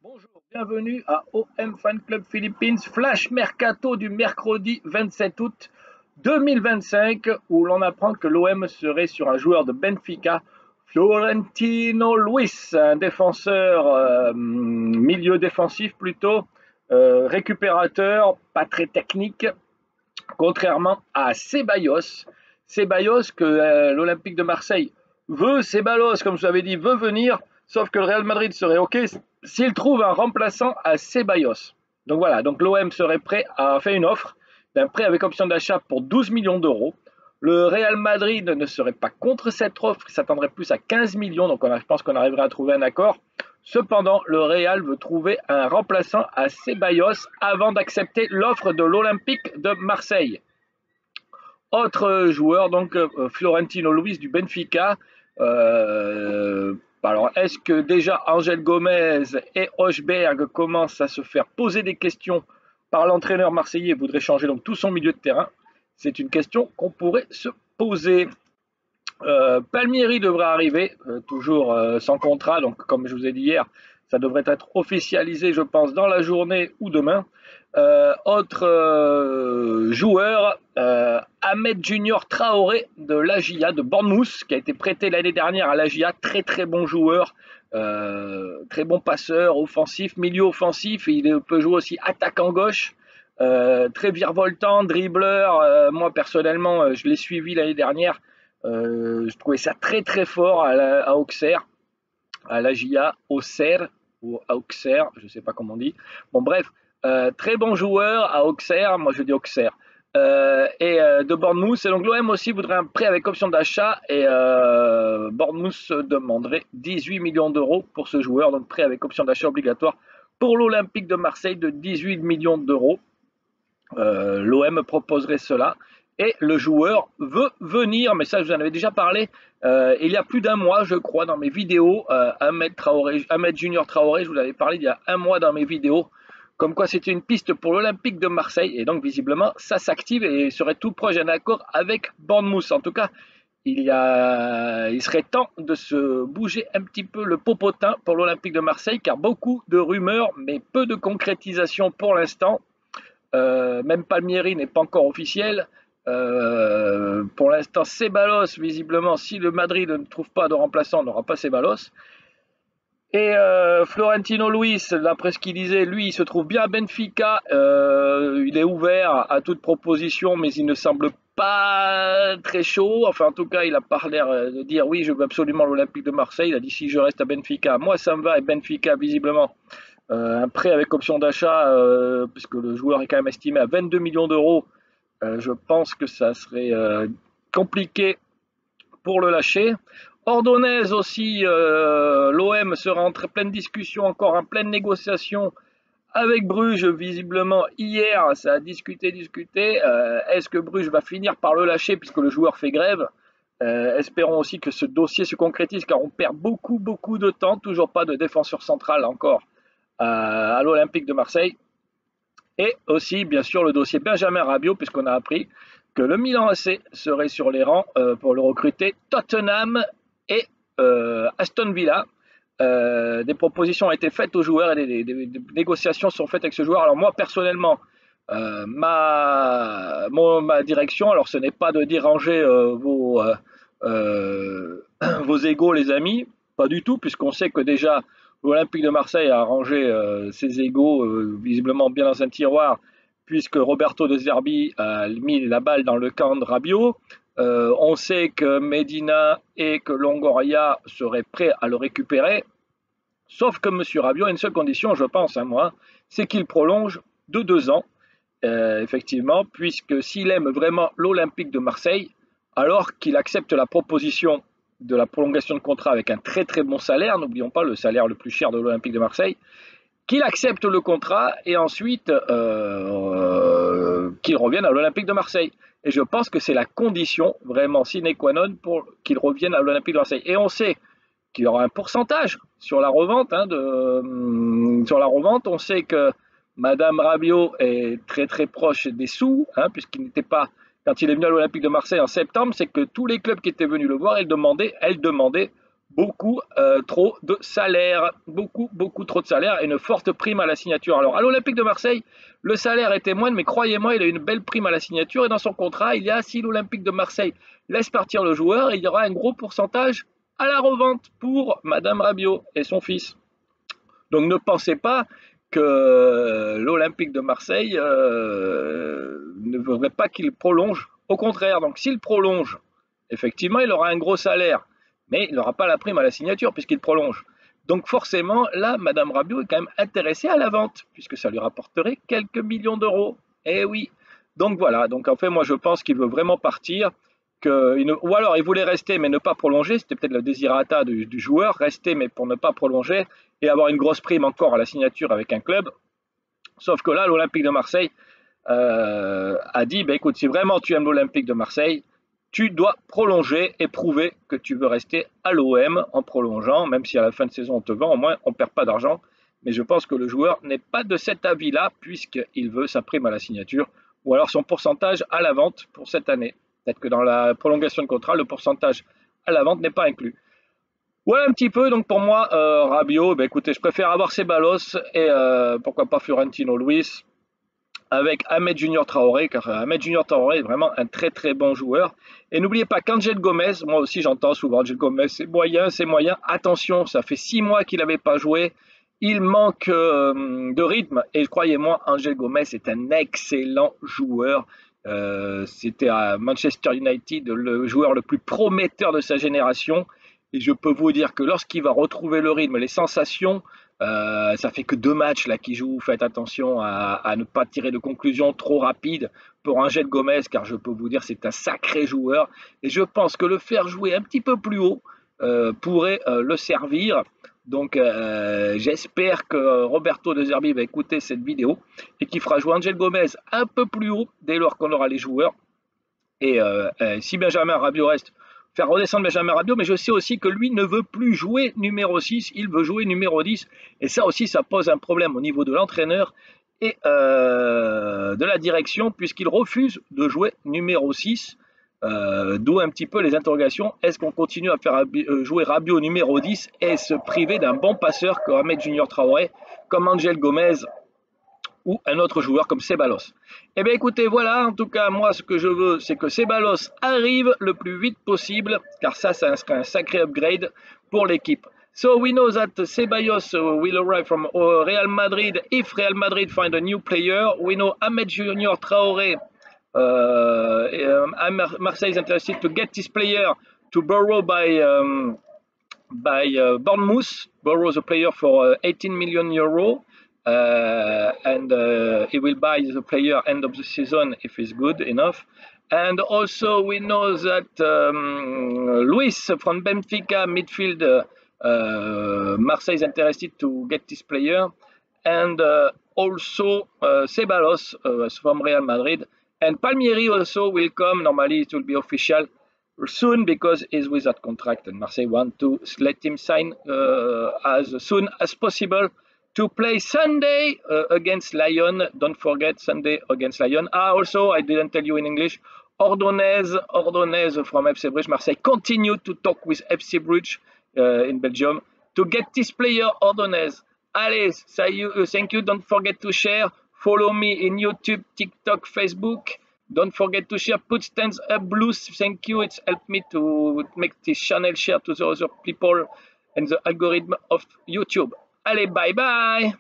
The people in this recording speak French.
Bonjour, bienvenue à OM Fan Club Philippines, Flash Mercato du mercredi 27 août 2025, où l'on apprend que l'OM serait sur un joueur de Benfica, Florentino Luis, un défenseur, milieu défensif plutôt, récupérateur, pas très technique, contrairement à Ceballos. Ceballos que l'Olympique de Marseille veut, Ceballos, comme je vous avais dit, veut venir, sauf que le Real Madrid serait OK s'il trouve un remplaçant à Ceballos. Donc voilà, donc l'OM serait prêt à faire une offre d'un prêt avec option d'achat pour 12 millions d'euros. Le Real Madrid ne serait pas contre cette offre, il s'attendrait plus à 15 millions, donc je pense qu'on arriverait à trouver un accord. Cependant, le Real veut trouver un remplaçant à Ceballos avant d'accepter l'offre de l'Olympique de Marseille. Autre joueur, donc Florentino Luis du Benfica. Alors, est-ce que déjà Angel Gomez et Hochberg commencent à se faire poser des questions par l'entraîneur marseillais et voudrait changer donc tout son milieu de terrain? C'est une question qu'on pourrait se poser. Palmieri devrait arriver, toujours sans contrat, donc comme je vous ai dit hier, ça devrait être officialisé, je pense, dans la journée ou demain. Autre joueur, Ahmed Junior Traoré de l'AGIA de Bournemouth, qui a été prêté l'année dernière à l'AGIA, très très bon joueur, très bon passeur, offensif, milieu offensif, il peut jouer aussi attaquant gauche, très virevoltant, dribbleur. Moi personnellement, je l'ai suivi l'année dernière. Je trouvais ça très très fort à Auxerre, à l'AGIA, Auxerre ou à Auxerre, je ne sais pas comment on dit. Bon bref, très bon joueur à Auxerre, moi je dis Auxerre, de Bournemouth. Et donc l'OM aussi voudrait un prêt avec option d'achat et Bournemouth demanderait 18 millions d'euros pour ce joueur, donc prêt avec option d'achat obligatoire pour l'Olympique de Marseille de 18 millions d'euros. L'OM proposerait cela et le joueur veut venir, mais ça je vous en avais déjà parlé il y a plus d'un mois je crois dans mes vidéos. Ahmed Junior Traoré, je vous l'avais parlé il y a un mois dans mes vidéos, comme quoi c'était une piste pour l'Olympique de Marseille, et donc visiblement ça s'active et serait tout proche d'un accord avec Bournemouth. En tout cas, il serait temps de se bouger un petit peu le popotin pour l'Olympique de Marseille, car beaucoup de rumeurs mais peu de concrétisation pour l'instant. Même Palmieri n'est pas encore officiel. Pour l'instant, Ceballos, visiblement, si le Madrid ne trouve pas de remplaçant, on n'aura pas Ceballos. Et Florentino Luis, d'après ce qu'il disait, lui, il se trouve bien à Benfica. Il est ouvert à toute proposition, mais il ne semble pas très chaud. Enfin, en tout cas, il n'a pas l'air de dire oui, je veux absolument l'Olympique de Marseille. Il a dit si je reste à Benfica, moi ça me va. Et Benfica, visiblement, un prêt avec option d'achat, puisque le joueur est quand même estimé à 22 millions d'euros. Je pense que ça serait compliqué pour le lâcher. Ordonnaise aussi, l'OM sera en pleine discussion, encore en pleine négociation avec Bruges. Visiblement, hier, ça a discuté. Est-ce que Bruges va finir par le lâcher puisque le joueur fait grève? Espérons aussi que ce dossier se concrétise, car on perd beaucoup de temps. Toujours pas de défenseur central encore à l'Olympique de Marseille. Et aussi, bien sûr, le dossier Benjamin Rabiot, puisqu'on a appris que le Milan AC serait sur les rangs pour le recruter. Tottenham et Aston Villa. Des propositions ont été faites aux joueurs et des négociations sont faites avec ce joueur. Alors moi, personnellement, ma direction, alors ce n'est pas de déranger vos égos, les amis, pas du tout, puisqu'on sait que déjà l'Olympique de Marseille a rangé ses égos visiblement bien dans un tiroir, puisque Roberto De Zerbi a mis la balle dans le camp de Rabiot. On sait que Medina et que Longoria seraient prêts à le récupérer, sauf que M. Rabiot a une seule condition, je pense, moi, c'est qu'il prolonge de 2 ans, effectivement, puisque s'il aime vraiment l'Olympique de Marseille, alors qu'il accepte la proposition de la prolongation de contrat avec un très très bon salaire, n'oublions pas le salaire le plus cher de l'Olympique de Marseille, qu'il accepte le contrat et ensuite qu'il revienne à l'Olympique de Marseille. Et je pense que c'est la condition vraiment sine qua non pour qu'il revienne à l'Olympique de Marseille. Et on sait qu'il y aura un pourcentage sur la revente. Sur la revente, on sait que Madame Rabiot est très très proche des sous, puisqu'il n'était pas, quand il est venu à l'Olympique de Marseille en septembre, c'est que tous les clubs qui étaient venus le voir, elle demandait beaucoup trop de salaire, beaucoup trop de salaire et une forte prime à la signature. Alors à l'Olympique de Marseille, le salaire était moindre, mais croyez-moi, il a une belle prime à la signature et dans son contrat, il y a si l'Olympique de Marseille laisse partir le joueur, il y aura un gros pourcentage à la revente pour Madame Rabiot et son fils. Donc ne pensez pas que l'Olympique de Marseille ne voudrait pas qu'il prolonge. Au contraire, donc s'il prolonge, effectivement, il aura un gros salaire, mais il n'aura pas la prime à la signature puisqu'il prolonge. Donc forcément, là, Madame Rabiot est quand même intéressée à la vente, puisque ça lui rapporterait quelques millions d'euros. Eh oui. Donc voilà, donc en fait, moi je pense qu'il veut vraiment partir. Ou alors il voulait rester mais ne pas prolonger, c'était peut-être le désirata du joueur, rester mais pour ne pas prolonger et avoir une grosse prime encore à la signature avec un club. Sauf que là, l'Olympique de Marseille a dit, bah, écoute, si vraiment tu aimes l'Olympique de Marseille, tu dois prolonger et prouver que tu veux rester à l'OM en prolongeant, même si à la fin de saison on te vend, au moins on ne perd pas d'argent. Mais je pense que le joueur n'est pas de cet avis-là, puisqu'il veut sa prime à la signature, ou alors son pourcentage à la vente pour cette année. Peut-être que dans la prolongation de contrat, le pourcentage à la vente n'est pas inclus. Voilà un petit peu, donc pour moi, Rabiot, ben écoutez, je préfère avoir Ceballos et pourquoi pas Florentino Luis avec Ahmed Junior Traoré, car Ahmed Junior Traoré est vraiment un très très bon joueur. Et n'oubliez pas qu'Angel Gomez, moi aussi j'entends souvent Angel Gomez, c'est moyen, attention, ça fait 6 mois qu'il n'avait pas joué, il manque de rythme, et croyez-moi, Angel Gomez est un excellent joueur. C'était à Manchester United le joueur le plus prometteur de sa génération. Et je peux vous dire que lorsqu'il va retrouver le rythme, les sensations, ça fait que 2 matchs là qu'il joue. Faites attention à ne pas tirer de conclusions trop rapides pour Angel Gomez, car je peux vous dire c'est un sacré joueur. Et je pense que le faire jouer un petit peu plus haut pourrait le servir. Donc j'espère que Roberto De Zerbi va écouter cette vidéo et qu'il fera jouer Angel Gomez un peu plus haut dès lors qu'on aura les joueurs. Et si Benjamin Rabiot reste, faire redescendre Benjamin Rabiot, mais je sais aussi que lui ne veut plus jouer numéro 6, il veut jouer numéro 10. Et ça aussi, ça pose un problème au niveau de l'entraîneur et de la direction, puisqu'il refuse de jouer numéro 6. D'où un petit peu les interrogations. Est-ce qu'on continue à faire jouer Rabiot numéro 10 et se priver d'un bon passeur comme Ahmed Junior Traoré, comme Angel Gomez ou un autre joueur comme Ceballos? Eh bien écoutez, voilà, en tout cas, moi ce que je veux, c'est que Ceballos arrive le plus vite possible, car ça serait un sacré upgrade pour l'équipe. So we know that Ceballos will arrive from Real Madrid if Real Madrid find a new player. We know Ahmed Junior Traoré, Marseille is interested to get this player to borrow by Bournemouth, borrow the player for 18 million euros. And he will buy the player end of the season if he's good enough. And also we know that Luis from Benfica midfield, Marseille is interested to get this player, and also Ceballos from Real Madrid, and Palmieri also will come. Normally it will be official soon because he's without contract, and Marseille want to let him sign as soon as possible to play Sunday against Lyon. Don't forget Sunday against Lyon. Also, I didn't tell you in English, Ordonez from FC Bruges. Marseille continue to talk with FC Bruges in Belgium to get this player, Ordonez. Allez, thank you. Don't forget to share. Follow me in YouTube, TikTok, Facebook. Don't forget to share. Put stands up, blues. Thank you. It's helped me to make this channel share to the other people and the algorithm of YouTube. Allez, bye bye.